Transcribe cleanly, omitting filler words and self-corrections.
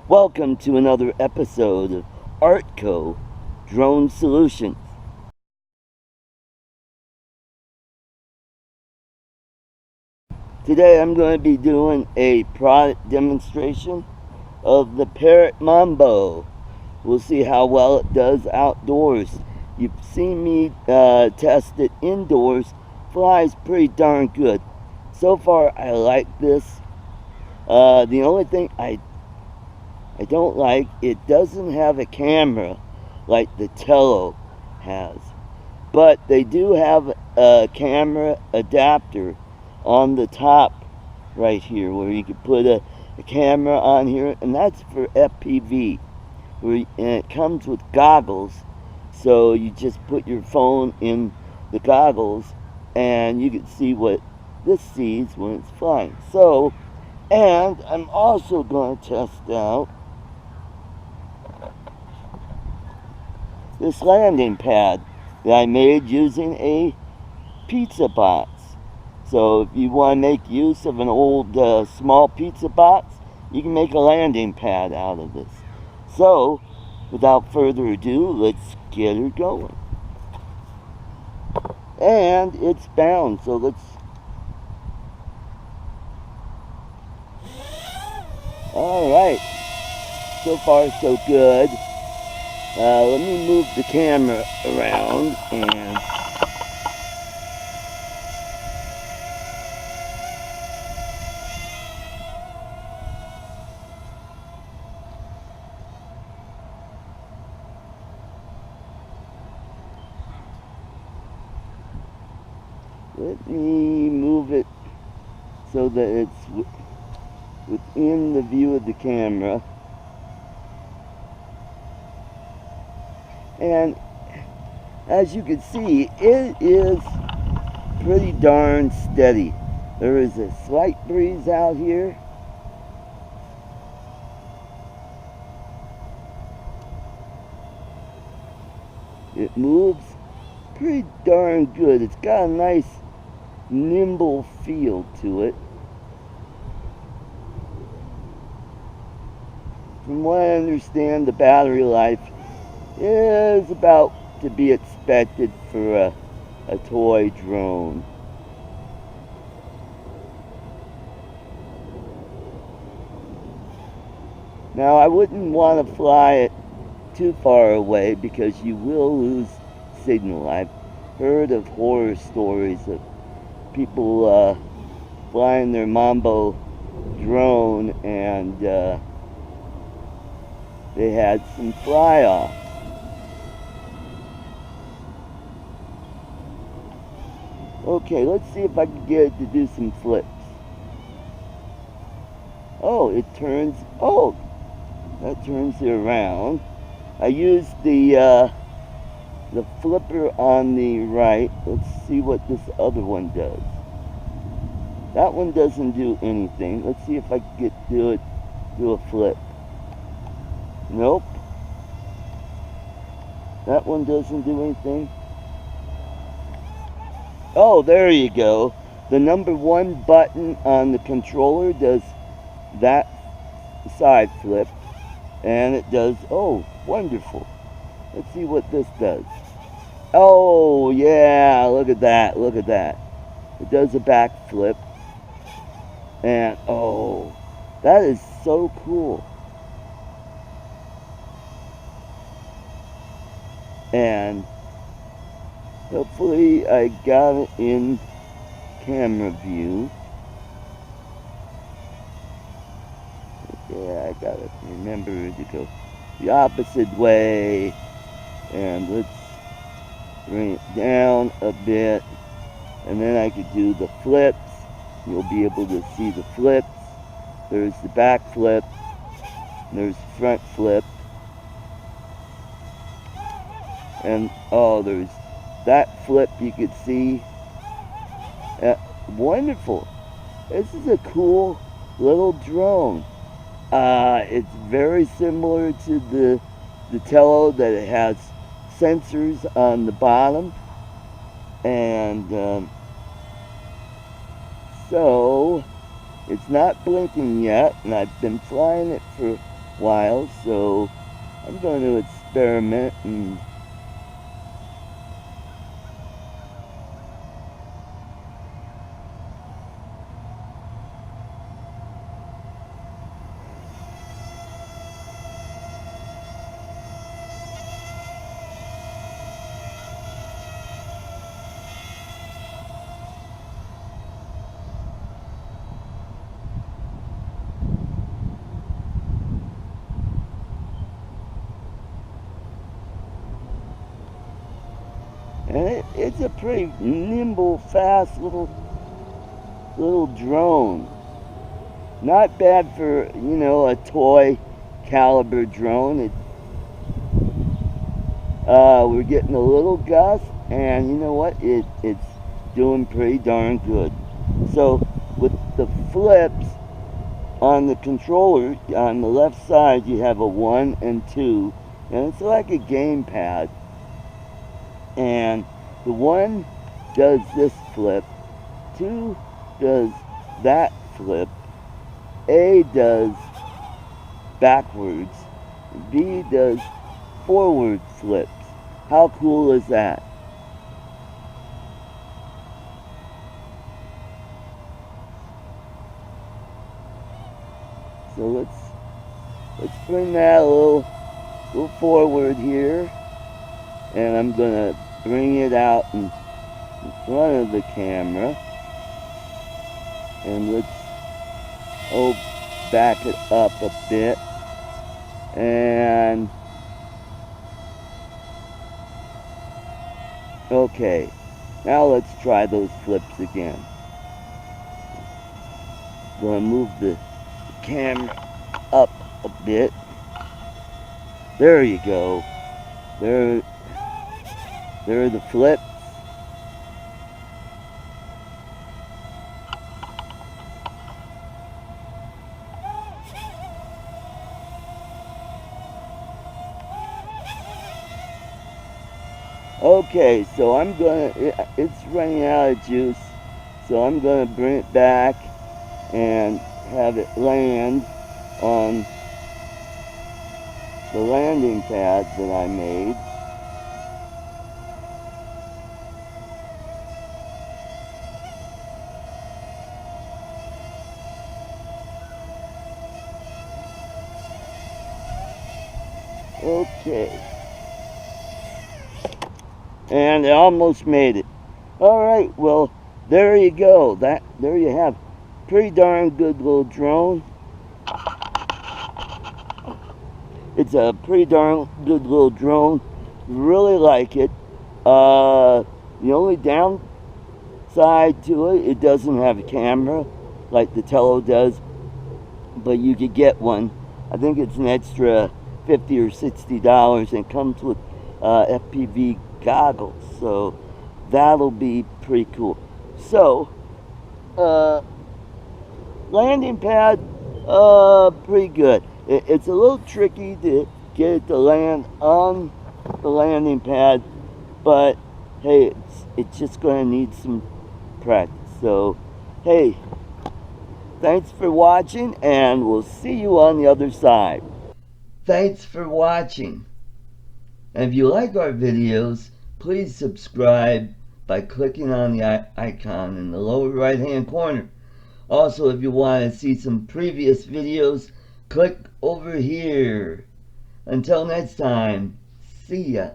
Welcome to another episode of Artco Drone Solutions. Today I'm going to be doing a product demonstration of the Parrot Mambo. We'll see how well it does outdoors. You've seen me test it indoors. Flies pretty darn good. So far I like this. The only thing I don't like, it doesn't have a camera like the Tello has. But they do have a camera adapter on the top right here where you can put a camera on here, and that's for FPV. And it comes with goggles, so you just put your phone in the goggles and you can see what this sees when it's flying. So, and I'm also going to test out this landing pad that I made using a pizza box. So if you want to make use of an old small pizza box, you can make a landing pad out of this. So without further ado, let's get her going. And it's bound, so let's... Alright, so far so good. Let me move the camera around and let me move it so that it's within the view of the camera. And as you can see, it is pretty darn steady. There is a slight breeze out here. It moves pretty darn good. It's got a nice nimble feel to it. From what I understand, the battery life is about to be expected for a toy drone. Now I wouldn't want to fly it too far away because you will lose signal. I've heard of horror stories of people flying their Mambo drone and they had some fly-off. Okay, let's see if I can get it to do some flips. Oh, it turns... Oh, that turns it around. I used the flipper on the right. Let's see what this other one does. That one doesn't do anything. Let's see if I can do a flip. Nope. That one doesn't do anything. Oh, there you go. The number 1 button on the controller does that side flip. And it does, oh, wonderful. Let's see what this does. Oh, yeah, look at that, look at that. It does a back flip. And, oh, that is so cool. And hopefully I got it in camera view. Yeah, I gotta remember to go the opposite way. And let's bring it down a bit. And then I could do the flips. You'll be able to see the flips. There's the back flip. There's the front flip. And oh, there's that flip you could see. Wonderful. This is a cool little drone. It's very similar to the Tello, that it has sensors on the bottom. And so it's not blinking yet, and I've been flying it for while, so I'm going to experiment and it's a pretty nimble, fast little drone. Not bad for, you know, a toy caliber drone. We're getting a little gust, and you know what? It's doing pretty darn good. So with the flips on the controller, on the left side you have a 1 and 2, and it's like a gamepad. And the 1 does this flip, 2 does that flip, A does backwards, B does forward flips. How cool is that? So let's bring that a little forward here, and I'm gonna bring it out in front of the camera, and let's back it up a bit, and okay, now let's try those flips again. Gonna move the camera up a bit. There you go. There are the flips. Okay, so it's running out of juice, so I'm gonna bring it back and have it land on the landing pad that I made. Okay. And I almost made it. Alright, well, there you go. There you have. Pretty darn good little drone. It's a pretty darn good little drone. Really like it. The only downside to it, it doesn't have a camera like the Tello does, but you could get one. I think it's an extra $50 or $60, and it comes with FPV goggles, so that'll be pretty cool. So landing pad, pretty good. It's a little tricky to get it to land on the landing pad, but hey, it's just going to need some practice. So hey, thanks for watching, and we'll see you on the other side. Thanks for watching. And if you like our videos, please subscribe by clicking on the icon in the lower right hand corner. Also, if you want to see some previous videos, click over here. Until next time, see ya.